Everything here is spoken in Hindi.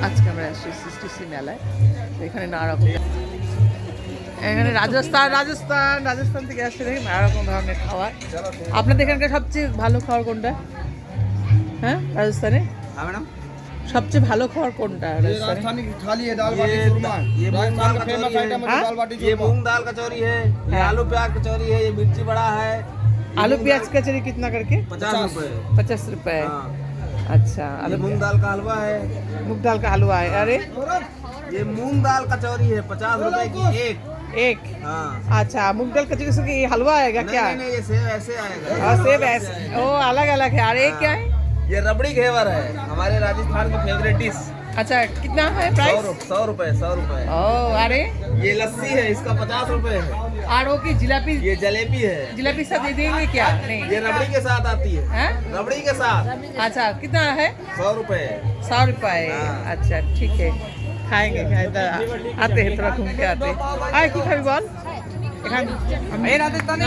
আজকে আমরা আসছি সিস্টিসি মেলায়। তো এখানে নানা রকম, এখানে রাজস্থান থেকে আসছে, দেখি নানা রকম ধরনের খাবার। আপনাদের এখানকার সবচেয়ে ভালো খাবার কোনটা? হ্যাঁ, রাজস্থানে मैडम সবচেয়ে ভালো খাবার কোনটা রাজস্থানে? राजस्थानी थाली है, दाल बाटी चूरमा। राजस्थान का फेमस आइटम है दाल बाटी ये चूरमा। मूंग दाल कचौरी है, ये हाँ। आलू प्याज कचौरी है, ये मिर्ची बड़ा है। आलू प्याज कचौरी कितना करके? 50 रुपए। 50 रुपए। हाँ। अच्छा, ये आलू मूंग दाल का हलवा है, मूंग दाल का हलवा है। अरे ये मूंग दाल कचौरी है 50 रुपए की एक। एक। हाँ। अच्छा, मूंग दाल कचौरी से ये हलवा आएगा क्या? नहीं नहीं, ये सेब ऐसे आएगा। और सेब ऐसे, ओ अलग अलग है। अरे ये क्या है? ये रबड़ी घेवर है, हमारे राजस्थान की फेवरेट डिश। अच्छा, कितना है प्राइस? 100 रुपए 100 रुपए। ओ अरे, ये लस्सी है, इसका 50 रुपए है। आड़ो की जिलापी, ये जलेबी है, जिलापी साथ दे देंगे क्या? नहीं। ये रबड़ी के साथ आती है। हैं? रबड़ी के साथ अच्छा, कितना है? 100 रुपए। 100 रुपए। हाँ। अच्छा ठीक है, खाएंगे इधर आते हैं, थोड़ा घूम के आते हैं। आए की खाबी बोल? এখানে